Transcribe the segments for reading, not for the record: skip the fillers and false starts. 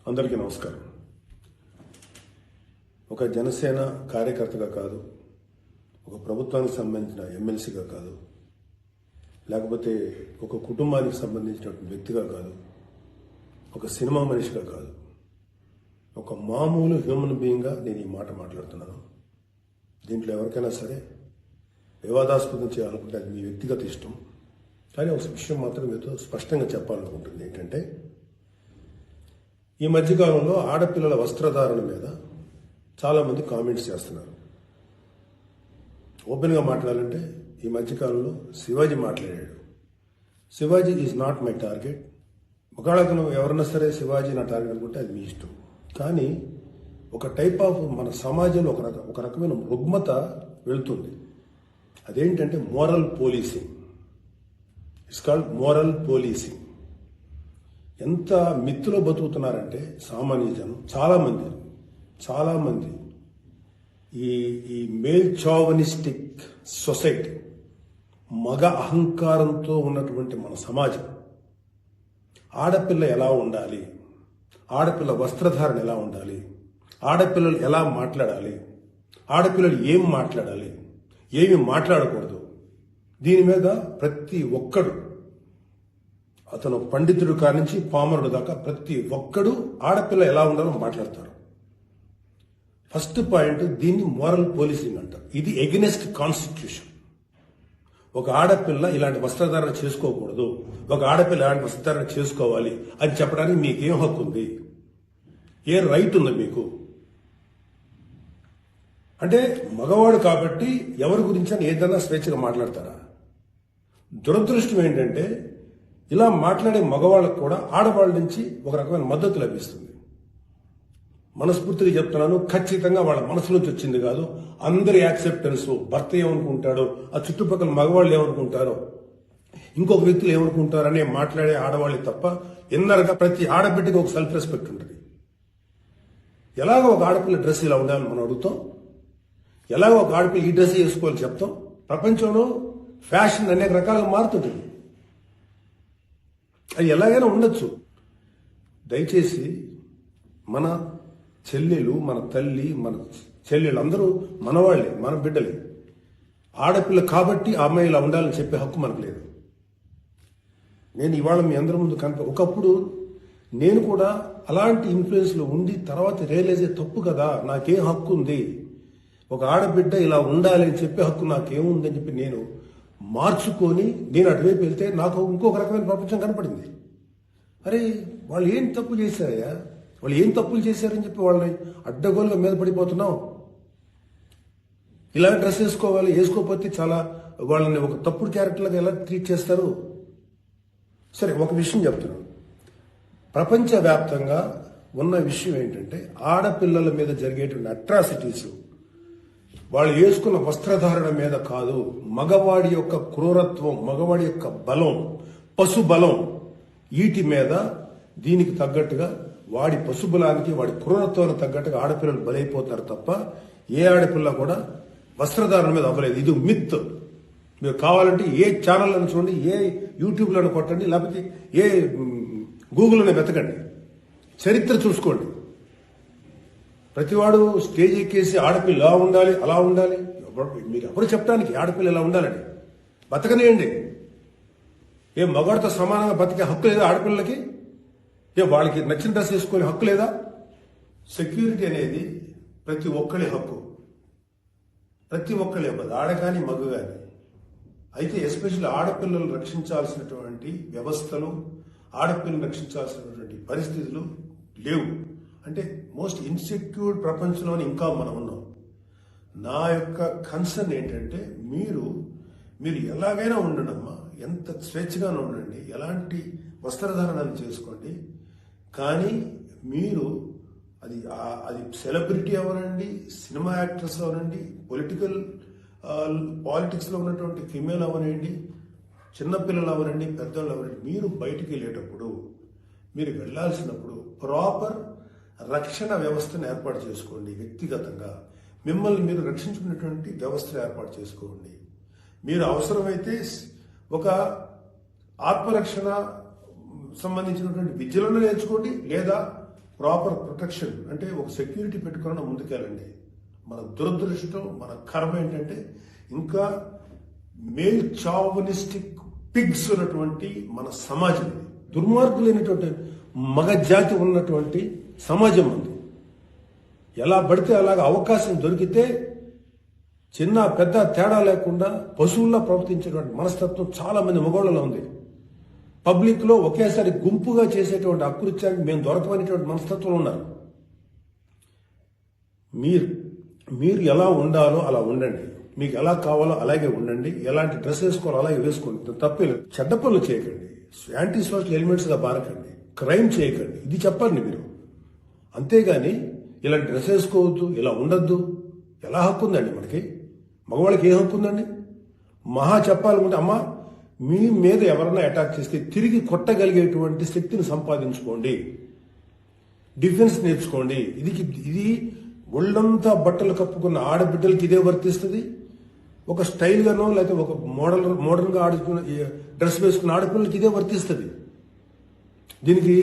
అందరికీ నమస్కారం. ఒక జనసేన కార్యకర్తగా కాదు, ఒక ప్రభుత్వానికి సంబంధించిన ఎమ్మెల్సీగా కాదు, లేకపోతే ఒక కుటుంబానికి సంబంధించినటువంటి వ్యక్తిగా కాదు, ఒక సినిమా మనిషిగా కాదు, ఒక మామూలు హ్యూమన్ బీయింగ్గా నేను ఈ మాట మాట్లాడుతున్నాను. దీంట్లో ఎవరికైనా సరే వివాదాస్పదం చేయాలనుకుంటే అది మీ వ్యక్తిగత ఇష్టం. కానీ ఒక విషయం మాత్రం మీతో స్పష్టంగా చెప్పాలనుకుంటుంది ఏంటంటే, ఈ మధ్యకాలంలో ఆడపిల్లల వస్త్రధారణ మీద చాలామంది కామెంట్స్ చేస్తున్నారు. ఓపెన్గా మాట్లాడాలంటే ఈ మధ్యకాలంలో శివాజీ మాట్లాడాడు. Shivaji is not my target. ఒకవేళ అతను ఎవరన్నా సరే శివాజీ నా టార్గెట్ అనుకుంటే అది మీ ఇష్టం. కానీ ఒక టైప్ ఆఫ్ మన సమాజంలో ఒక రకమైన రుగ్మత వెళుతుంది. అదేంటంటే moral policing. It's called moral policing. ఎంత మిత్తులో బతుకుతున్నారంటే సామాన్య జనం చాలామంది ఈ మేల్ చావనిస్టిక్ సొసైటీ, మగ అహంకారంతో ఉన్నటువంటి మన సమాజం, ఆడపిల్ల ఎలా ఉండాలి, ఆడపిల్ల వస్త్రధారణ ఎలా ఉండాలి, ఆడపిల్లలు ఎలా మాట్లాడాలి, ఆడపిల్లలు ఏం మాట్లాడాలి, ఏమి మాట్లాడకూడదు, దీని మీద ప్రతి ఒక్కడు, అతను పండితుడు కానించి పామరుడు దాకా ప్రతి ఒక్కడు ఆడపిల్ల ఎలా ఉండాలో మాట్లాడతారు. ఫస్ట్ పాయింట్, దీన్ని మోరల్ పోలీసింగ్ అంటారు. ఇది ఎగెనెస్ట్ కాన్స్టిట్యూషన్. ఒక ఆడపిల్ల ఇలాంటి వస్త్రధారణ చేసుకోకూడదు, ఒక ఆడపిల్ల ఇలాంటి వస్త్రధారణ చేసుకోవాలి అని చెప్పడానికి మీకేం హక్కు ఉంది? ఏ రైట్ ఉంది మీకు? అంటే మగవాడు కాబట్టి ఎవరి గురించి ఏదైనా స్వేచ్ఛగా మాట్లాడతారా? దురదృష్టం ఏంటంటే ఇలా మాట్లాడే మగవాళ్ళకు కూడా ఆడవాళ్ళ నుంచి ఒక రకమైన మద్దతు లభిస్తుంది. మనస్ఫూర్తిగా చెప్తున్నాను, ఖచ్చితంగా వాళ్ళ మనసులోంచి వచ్చింది కాదు. అందరి యాక్సెప్టెన్స్, భర్త ఏమనుకుంటాడో, ఆ చుట్టుపక్కల మగవాళ్ళు ఏమనుకుంటారో, ఇంకొక వ్యక్తులు ఏమనుకుంటారో అనే మాట్లాడే ఆడవాళ్ళే తప్ప ఎన్నరగా ప్రతి ఆడబిడ్డకి ఒక సెల్ఫ్ రెస్పెక్ట్ ఉంటుంది. ఎలాగో ఒక ఆడపిల్ల డ్రెస్ ఇలా ఉండాలని మనం అడుగుతాం, ఎలాగో ఒక ఆడపిల్ల ఈ డ్రెస్ వేసుకోవాలి చెప్తాం. ప్రపంచంలో ఫ్యాషన్ అనేక రకాలుగా మారుతుంటుంది. అది ఎలాగైనా ఉండొచ్చు. దయచేసి మన చెల్లెలు, మన తల్లి, మన చెల్లెలు అందరూ మనవాళ్లే, మన బిడ్డలే. ఆడపిల్ల కాబట్టి ఆ అమ్మాయి ఇలా ఉండాలని చెప్పే హక్కు మనకు లేదు. నేను ఇవాళ మీ అందరి ముందు ఒకప్పుడు నేను కూడా అలాంటి ఇన్ఫ్లుయెన్స్లో ఉండి తర్వాత రియలైజ్ తప్పు కదా, నాకేం హక్కు ఉంది, ఒక ఆడబిడ్డ ఇలా ఉండాలి అని చెప్పే హక్కు నాకేముందని చెప్పి నేను మార్చుకొని నేను అటువైపు వెళ్తే నాకు ఇంకొక రకమైన ప్రపంచం కనపడింది. అరే వాళ్ళు ఏం తప్పు చేశారయ్యా, వాళ్ళు ఏం తప్పులు చేశారని చెప్పి వాళ్ళని అడ్డగోలుగా మీద పడిపోతున్నాం. ఇలాంటి డ్రెస్ వేసుకోవాలి, వేసుకోకపోతే చాలా వాళ్ళని ఒక తప్పుడు క్యారెక్టర్లాగా ఎలా ట్రీట్ చేస్తారు? సరే, ఒక విషయం చెప్తున్నాను. ప్రపంచవ్యాప్తంగా ఉన్న విషయం ఏంటంటే, ఆడపిల్లల మీద జరిగేటువంటి అట్రాసిటీస్ వాళ్ళు వేసుకున్న వస్త్రధారణ మీద కాదు, మగవాడి యొక్క క్రూరత్వం, మగవాడి యొక్క బలం, పశు బలం, వీటి మీద దీనికి తగ్గట్టుగా వాడి పశుబలానికి, వాడి క్రూరత్వానికి తగ్గట్టుగా ఆడపిల్లలు బలైపోతారు తప్ప ఏ ఆడపిల్ల కూడా వస్త్రధారణ మీద అవ్వలేదు. ఇది మిత్. మీరు కావాలంటే ఏ ఛానల్లో చూడండి, ఏ యూట్యూబ్లో కొట్టండి, లేకపోతే ఏ గూగుల్లోనే వెతకండి, చరిత్ర చూసుకోండి. ప్రతివాడు స్టేజ్ ఎక్కేసి ఆడపిల్ల ఇలా ఉండాలి, అలా ఉండాలి, మీకు ఎవరు చెప్పడానికి ఆడపిల్ల ఇలా ఉండాలని? బతకనేయండి. ఏ మగవాడితో సమానంగా బతికే హక్కు లేదా ఆడపిల్లలకి? ఏ వాళ్ళకి నచ్చిన డ్రెస్ వేసుకునే హక్కు లేదా? సెక్యూరిటీ అనేది ప్రతి ఒక్కరి హక్కు, ప్రతి ఒక్కరి ఇవ్వదు, ఆడ కానీ మగ కానీ. అయితే ఎస్పెషల్లీ ఆడపిల్లలు రక్షించాల్సినటువంటి వ్యవస్థలు, ఆడపిల్లలు రక్షించాల్సినటువంటి పరిస్థితులు లేవు. అంటే మోస్ట్ ఇన్సెక్యూర్ ప్రపంచంలోనే ఇంకా మనం ఉన్నాం. నా యొక్క కన్సర్న్ ఏంటంటే, మీరు ఎలాగైనా ఉండండమ్మా, ఎంత స్వేచ్ఛగానే ఉండండి, ఎలాంటి వస్త్రధారణ చేసుకోండి. కానీ మీరు అది సెలబ్రిటీ అవనండి, సినిమా యాక్టర్స్ అవనండి, పాలిటిక్స్లో ఉన్నటువంటి ఫిమేల్ అవనండి, చిన్నపిల్లలు అవనండి, పెద్దవాళ్ళు అవనండి, మీరు బయటికి వెళ్ళేటప్పుడు, మీరు వెళ్లాల్సినప్పుడు ప్రాపర్ రక్షణ వ్యవస్థను ఏర్పాటు చేసుకోండి. వ్యక్తిగతంగా మిమ్మల్ని మీరు రక్షించుకునేటువంటి వ్యవస్థను ఏర్పాటు చేసుకోండి. మీరు అవసరమైతే ఒక ఆత్మరక్షణ సంబంధించినటువంటి విద్యలను నేర్చుకోండి, లేదా ప్రాపర్ ప్రొటెక్షన్ అంటే ఒక సెక్యూరిటీ పెట్టుకున్న ముందుకెళ్ళండి. మన దురదృష్టం, మన కర్మ ఏంటంటే ఇంకా మేల్ చావనిస్టిక్ పిగ్స్ ఉన్నటువంటి మన సమాజం, దుర్మార్గులైనటువంటి మగ జాతి ఉన్నటువంటి సమాజం ఉంది. ఎలా పడితే అలాగ అవకాశం దొరికితే చిన్న పెద్ద తేడా లేకుండా పశువుల్లో ప్రవర్తించేటువంటి మనస్తత్వం చాలా మంది మగవాళ్ళలో ఉంది. పబ్లిక్ లో ఒకేసారి గుంపుగా చేసేటువంటి అకృత్యానికి మేము దొరకమనేటువంటి మనస్తత్వం ఉన్నారు. మీరు ఎలా ఉండాలో అలా ఉండండి, మీకు ఎలా కావాలో అలాగే ఉండండి, ఎలాంటి డ్రెస్ వేసుకోవాలో అలాగే వేసుకోండి, తప్పలేదు. చెడ్డ పనులు చేయకండి, యాంటీ సోషల్ ఎలిమెంట్స్ గా బారకండి, క్రైమ్ చేయకండి, ఇది చెప్పండి మీరు. అంతేగాని ఇలాంటి డ్రెస్ వేసుకోవద్దు, ఇలా ఉండద్దు, ఎలా హక్కు ఉందండి మనకి? మగవాళ్ళకి ఏ హక్కు ఉందండి? మహా చెప్పాలనుకుంటే అమ్మ మీ మీద ఎవరన్నా అటాక్ చేస్తే తిరిగి కొట్టగలిగేటువంటి శక్తిని సంపాదించుకోండి, డిఫెన్స్ నేర్చుకోండి. ఇది ఒళ్ళంతా బట్టలు కప్పుకున్న ఆడబిడ్డలకి ఇదే వర్తిస్తుంది. ఒక స్టైల్ గానో లేకపోతే ఒక మోడర్న్ గా ఆడుకున్న డ్రెస్ వేసుకున్న ఆడపిల్లలకి ఇదే వర్తిస్తుంది. దీనికి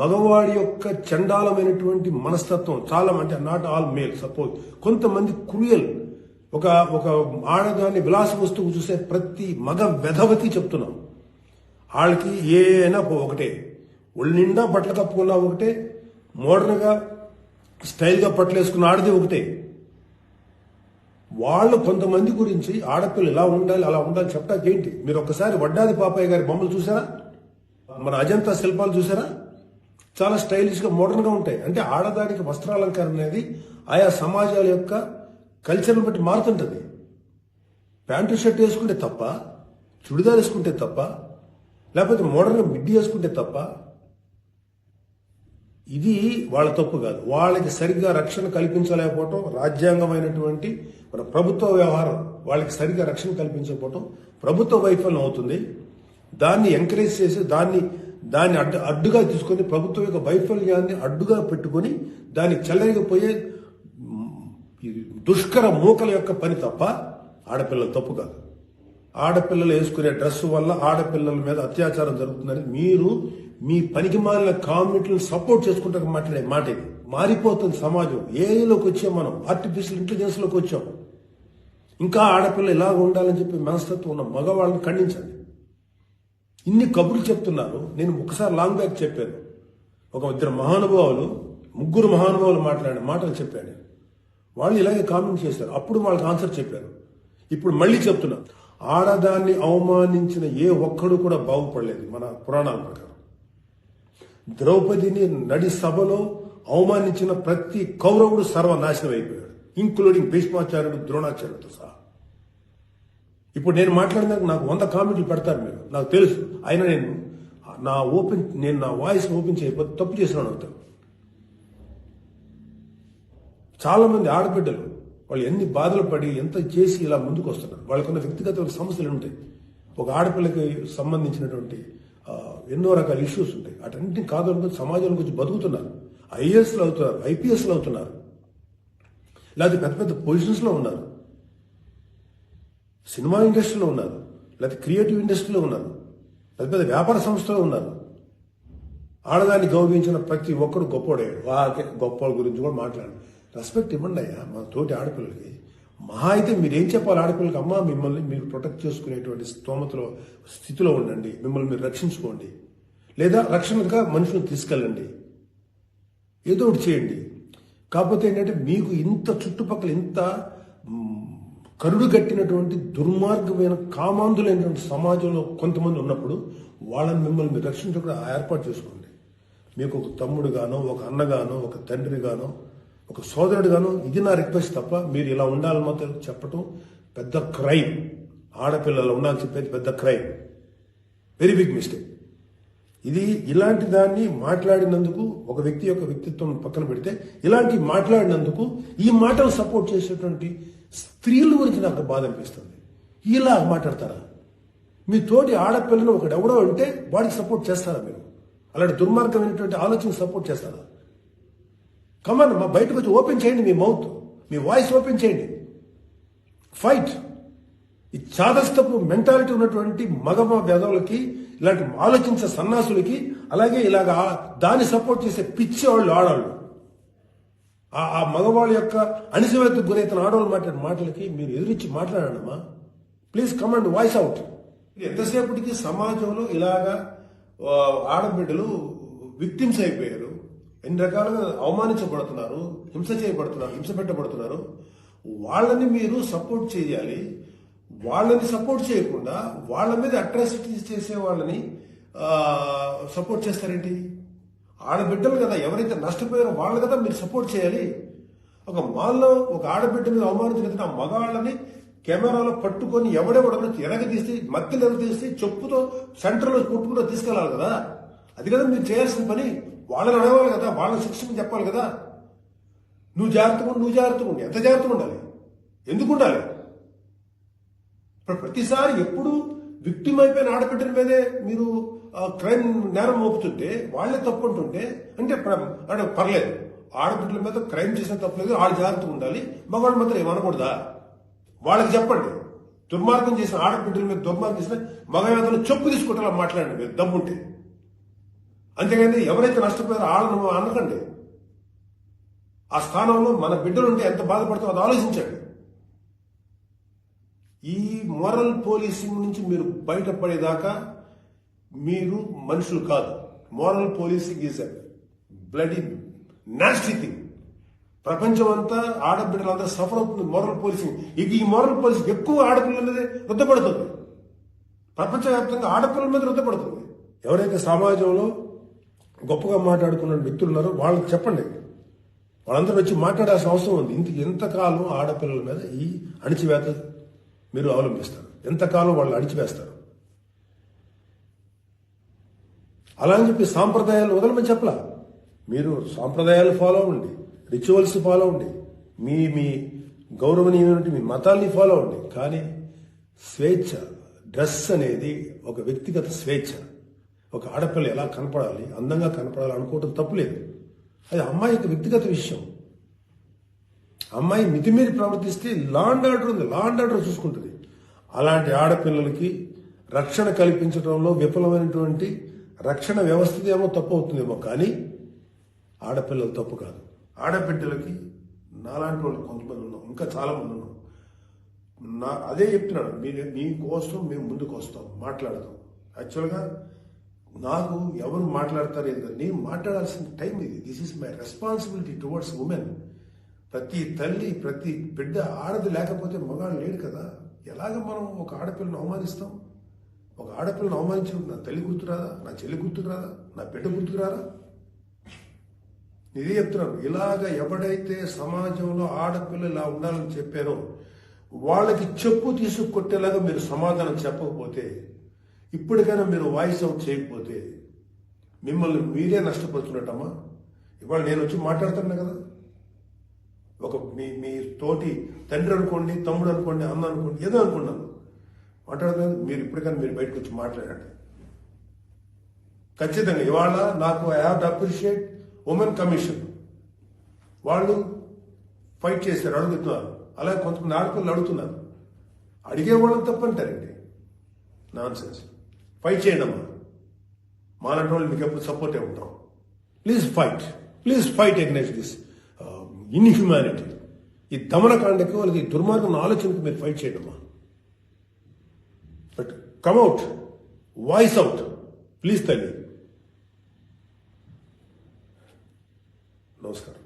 మగవాడి యొక్క చండాలమైనటువంటి మనస్తత్వం చాలా, అంటే నాట్ ఆల్ మేల్, సపోజ్ కొంతమంది క్రూయల్, ఒక ఆడదాన్ని విలాస వస్తువు చూసే ప్రతి మగ వెధవకి చెప్తున్నాం, వాళ్ళకి ఏనా ఒకటే, ఒళ్ళు నిండా బట్టలు కప్పుకున్నా ఒకటే, మోడర్న్ గా స్టైల్ గా బట్టలు వేసుకున్న ఆడది ఒకటే. వాళ్ళు కొంతమంది గురించి ఆడపిల్లలు ఇలా ఉండాలి అలా ఉండాలి చెప్పడానికి ఏంటి? మీరు ఒక్కసారి వడ్డాది పాపయ్య గారి బొమ్మలు చూసారా? మన అజంతా శిల్పాలు చూసారా? చాలా స్టైలిష్ గా మోడర్న్ గా ఉంటాయి. అంటే ఆడదానికి వస్త్రాలంకరణ అనేది ఆయా సమాజాల యొక్క కల్చర్ని బట్టి మారుతుంటది. ప్యాంటు షర్ట్ వేసుకుంటే తప్ప, చుడిదార్ వేసుకుంటే తప్ప, లేకపోతే మోడర్న్ గా మిడ్డీ వేసుకుంటే తప్ప, ఇది వాళ్ళ తప్పు కాదు. వాళ్ళకి సరిగ్గా రక్షణ కల్పించలేకపోవటం, రాజ్యాంగమైనటువంటి మన ప్రభుత్వ వ్యవహారం వాళ్ళకి సరిగ్గా రక్షణ కల్పించకపోవటం ప్రభుత్వ వైఫల్యం అవుతుంది. దాన్ని ఎంకరేజ్ చేసి దాన్ని అడ్డుగా తీసుకొని ప్రభుత్వం యొక్క వైఫల్యాన్ని అడ్డుగా పెట్టుకొని దాన్ని చెల్లరిగిపోయే దుష్కర మూకల యొక్క పని తప్ప ఆడపిల్లల తప్పు కాదు. ఆడపిల్లలు వేసుకునే డ్రెస్ వల్ల ఆడపిల్లల మీద అత్యాచారం జరుగుతుందని మీరు మీ పనికి మాలిన కామెంట్లను సపోర్ట్ చేసుకుంటా మాట్లాడే మాట ఇది. మారిపోతుంది సమాజం. ఏఐలోకి వచ్చాం మనం, ఆర్టిఫిషియల్ ఇంటెలిజెన్స్ లోకి వచ్చాం. ఇంకా ఆడపిల్ల ఇలాగ ఉండాలని చెప్పి మనస్తత్వం ఉన్న మగవాళ్ళని ఖండించండి. ఇన్ని కబుర్లు చెప్తున్నారు. నేను ఒకసారి లాంగ్ బ్యాక్ చెప్పాను, ముగ్గురు మహానుభావులు మాట్లాడిన మాటలు చెప్పాను. వాళ్ళు ఇలాగే కామెంట్ చేశారు, అప్పుడు వాళ్ళకి ఆన్సర్ చెప్పారు. ఇప్పుడు మళ్ళీ చెప్తున్నా, ఆడదాన్ని అవమానించిన ఏ ఒక్కడు కూడా బాగుపడలేదు. మన పురాణాల ప్రకారం ద్రౌపదిని నడి సభలో అవమానించిన ప్రతి కౌరవుడు సర్వనాశనం అయిపోయాడు, ఇంక్లూడింగ్ భీష్మాచార్యుడు, ద్రోణాచార్యుడితో సహా. ఇప్పుడు నేను మాట్లాడినాక నాకు 100 కామెంట్లు పెడతారు మీరు, నాకు తెలుసు. అయినా నేను నా వాయిస్ ఓపెన్ చేయకపోతే తప్పు చేసినాను అవుతాను. చాలా మంది ఆడబిడ్డలు వాళ్ళు ఎన్ని బాధలు పడి ఎంత చేసి ఇలా ముందుకు వస్తున్నారు. వాళ్ళకున్న వ్యక్తిగత సమస్యలు ఉంటాయి. ఒక ఆడపిల్లకి సంబంధించినటువంటి ఎన్నో రకాల ఇష్యూస్ ఉంటాయి. అటన్నింటినీ కాదనుకుని సమాజంలో గురించి బతుకుతున్నారు. ఐఏఎస్లు అవుతున్నారు, ఐపీఎస్లు అవుతున్నారు, లేకపోతే పెద్ద పెద్ద పొజిషన్స్లో ఉన్నారు, సినిమా ఇండస్ట్రీలో ఉన్నారు, లేకపోతే క్రియేటివ్ ఇండస్ట్రీలో ఉన్నారు, పెద్ద పెద్ద వ్యాపార సంస్థలో ఉన్నారు. ఆడదాన్ని గౌరవించిన ప్రతి ఒక్కరు గొప్పోడయ్యాడు. వాళ్ళకి గొప్ప గురించి కూడా మాట్లాడారు. రెస్పెక్ట్ ఇవ్వండి అయ్యా మన తోటి ఆడపిల్లలకి. మహా అయితే మీరేం చెప్పాలి ఆడపిల్లలకి? అమ్మా మిమ్మల్ని మీరు ప్రొటెక్ట్ చేసుకునేటువంటి స్థితిలో ఉండండి, మిమ్మల్ని మీరు రక్షించుకోండి, లేదా రక్షణగా మనుషులను తీసుకెళ్ళండి, ఏదో ఒకటి చేయండి. కాకపోతే ఏంటంటే మీకు ఇంత చుట్టుపక్కల ఇంత కరుడు కట్టినటువంటి దుర్మార్గమైన కామాంధులైనటువంటి సమాజంలో కొంతమంది ఉన్నప్పుడు వాళ్ళని మిమ్మల్ని మీరు రక్షించకుండా ఏర్పాటు చేసుకోండి. మీకు ఒక తమ్ముడు గానో, ఒక అన్నగానో, ఒక తండ్రి గానో, ఒక సోదరుడు గాను ఇది నా రిక్వెస్ట్ తప్ప మీరు ఇలా ఉండాలని మాత్రం చెప్పటం పెద్ద క్రైమ్. ఆడపిల్లలు ఉండాలని చెప్పేది పెద్ద క్రైమ్, వెరీ బిగ్ మిస్టేక్. ఇది ఇలాంటి దాన్ని మాట్లాడినందుకు ఒక వ్యక్తి యొక్క వ్యక్తిత్వం పక్కన పెడితే ఇలాంటి మాట్లాడినందుకు ఈ మాటలు సపోర్ట్ చేసేటువంటి స్త్రీల గురించి నాకు బాధ అనిపిస్తుంది. ఇలా మాట్లాడతారా? మీ తోటి ఆడపిల్లను ఒకడెవడో అంటే వాడికి సపోర్ట్ చేస్తారా? మీరు అలాంటి దుర్మార్గమైనటువంటి ఆలోచన సపోర్ట్ చేస్తారా? కమాన్, మా బయటకు వచ్చి ఓపెన్ చేయండి, మీ మౌత్, మీ వాయిస్ ఓపెన్ చేయండి, ఫైట్. ఈ చాదస్తపు మెంటాలిటీ ఉన్నటువంటి మగ వెధవులకి ఇలాంటి ఆలోచించే సన్నాసులకి, అలాగే ఇలాగ దాన్ని సపోర్ట్ చేసే పిచ్చి వాళ్ళు ఆడవాళ్ళు, ఆ మగవాళ్ళ యొక్క అణిసివేతకు గురైతున్న ఆడవాళ్ళు మాట్లాడే మాటలకి మీరు ఎదురించి మాట్లాడమ్మా. Please come and voice out. ఎంతసేపటికి సమాజంలో ఇలాగా ఆడబిడ్డలు విక్టిమ్స్ అయిపోయారు, ఎన్ని రకాలుగా అవమానించబడుతున్నారు, హింస చేయబడుతున్నారు, హింస పెట్టబడుతున్నారు. వాళ్ళని మీరు సపోర్ట్ చేయాలి. వాళ్ళని సపోర్ట్ చేయకుండా వాళ్ళ మీద అట్రాసిటీస్ చేసే వాళ్ళని సపోర్ట్ చేస్తారేంటి? ఆడబిడ్డలు కదా, ఎవరైతే నష్టపోయారో వాళ్ళు కదా మీరు సపోర్ట్ చేయాలి. ఒక మాల్లో ఒక ఆడబిడ్డ మీద అవమానించిన ఆ మగాళ్ళని కెమెరాలో పట్టుకొని ఎవడెవడో ఎరగదీసి మక్కిలు ఎరగదీసి చెప్పుతో సెంటర్లో కొట్టుకుంటూ తీసుకెళ్లాలి కదా. అది కదా మీరు చేయాల్సిన పని. వాళ్ళని అడగాలి కదా, వాళ్ళని శిక్షణ చెప్పాలి కదా. నువ్వు జాగ్రత్తగా ఉండి ఎంత జాగ్రత్తగా ఉండాలి, ఎందుకు ఉండాలి? ఇప్పుడు ప్రతిసారి ఎప్పుడు విక్టిమ్ అయిపోయిన ఆడబిడ్డల మీదే మీరు క్రైమ్ నేరం మోపుతుంటే, వాళ్ళే తప్పు అంటుంటే అంటే పర్లేదు, ఆడబిడ్డల మీద క్రైమ్ చేసిన తప్పలేదు, వాళ్ళు జాగ్రత్తగా ఉండాలి, మగవాళ్ళు మాత్రం ఏమనకూడదా? వాళ్ళకి చెప్పండి. దుర్మార్గం చేసిన ఆడబిడ్డల మీద దుర్మార్గం చేసిన మగవేదలు చెప్పు తీసుకుంటా మాట్లాడండి మీరు దమ్ముంటే. అంతేగాని ఎవరైతే నష్టపోయారో వాళ్ళను అనకండి. ఆ స్థానంలో మన బిడ్డలుంటే ఎంత బాధపడతామో అది ఆలోచించండి. ఈ మోరల్ పోలీసింగ్ నుంచి మీరు బయటపడేదాకా మీరు మనుషులు కాదు. Moral policing is a bloody nasty thing. ప్రపంచం అంతా ఆడబిడ్డలంతా సఫర్ అవుతుంది మోరల్ పోలీసింగ్. ఈ మోరల్ పోలీసింగ్ ఎక్కువ ఆడపిల్లల మీద రుద్దపడుతుంది. ప్రపంచవ్యాప్తంగా ఆడపిల్లల మీద రుద్దపడుతుంది. ఎవరైతే సమాజంలో గొప్పగా మాట్లాడుకున్న వ్యక్తులు ఉన్నారో వాళ్ళకి చెప్పండి. వాళ్ళందరూ వచ్చి మాట్లాడాల్సిన అవసరం ఉంది. ఎంతకాలం ఆడపిల్లల మీద ఈ అణిచివేత మీరు అవలంబిస్తారు? ఎంతకాలం వాళ్ళు అణిచివేస్తారు? అలా అని చెప్పి సాంప్రదాయాలు వదలమని చెప్పలా. మీరు సాంప్రదాయాలు ఫాలో అవ్వండి, రిచువల్స్ ఫాలో అవ్వండి, మీ గౌరవనీయమైన మీ మతాల్ని ఫాలో అవ్వండి. కానీ స్వేచ్ఛ, డ్రెస్ అనేది ఒక వ్యక్తిగత స్వేచ్ఛ. ఒక ఆడపిల్ల ఎలా కనపడాలి, అందంగా కనపడాలి అనుకోవటం తప్పులేదు. అది అమ్మాయి యొక్క వ్యక్తిగత విషయం. అమ్మాయి మితిమీరి ప్రవర్తిస్తే లా అండ్ ఆర్డర్ ఉంది, లా అండ్ ఆర్డర్ చూసుకుంటుంది. అలాంటి ఆడపిల్లలకి రక్షణ కల్పించడంలో విఫలమైనటువంటి రక్షణ వ్యవస్థ ఏమో తప్పు అవుతుందేమో, కానీ ఆడపిల్లలు తప్పు కాదు. ఆడబిడ్డలకి నాలాంటి వాళ్ళు కొంతమంది ఉన్నాం, ఇంకా చాలా మంది ఉన్నాం. అదే చెప్తున్నాను, మీకోసం మేము ముందుకు వస్తాం, మాట్లాడతాం. యాక్చువల్గా నాకు ఎవరు మాట్లాడతారు ఏంటంటే, నేను మాట్లాడాల్సిన టైం ఇది. This is my responsibility towards women. ప్రతి తల్లి, ప్రతి బిడ్డ ఆడది లేకపోతే మగాడు లేడు కదా. ఎలాగ మనం ఒక ఆడపిల్లను అవమానిస్తాం? ఒక ఆడపిల్లను అవమానించి నా తల్లి గుర్తురాదా, నా చెల్లి గుర్తురాదా, నా బిడ్డ గుర్తురారా? ఇదే చెప్తున్నాను. ఇలాగ ఎవడైతే సమాజంలో ఆడపిల్ల ఇలా ఉండాలని చెప్పారో వాళ్ళకి చెప్పు తీసుకొట్టేలాగా మీరు సమాధానం చెప్పకపోతే, ఇప్పటికైనా మీరు వాయిస్ అవుట్ చేయకపోతే మిమ్మల్ని మీరే నష్టపరుచున్నట్టమ్మా. ఇవాళ నేను వచ్చి మాట్లాడుతున్నా కదా, ఒక మీ తోటి తండ్రి అనుకోండి, తమ్ముడు అనుకోండి, అన్న అనుకోండి, ఏదో అనుకున్నాను మాట్లాడుతున్నాను. మీరు ఇప్పటికైనా మీరు బయటకు వచ్చి మాట్లాడండి. ఖచ్చితంగా ఇవాళ నాకు I have to appreciate women commission. వాళ్ళు ఫైట్ చేశారు, అడుగుతున్నారు. అలాగే కొంతమంది ఆడపిల్లలు అడుగుతున్నారు. అడిగే వాళ్ళని తప్పంటారండి, నాన్ సెన్స్. ఫైట్ చేయండి అమ్మా, మాలాంటి వాళ్ళు మీకు ఎప్పుడు సపోర్టే ఉంటాం. Please fight against this inhumanity. ఈ దమనకాండకి వాళ్ళకి దుర్మార్గం ఆలోచనకు మీరు ఫైట్ చేయండి అమ్మా. But come out, voice out please తల్లి. నమస్కారం.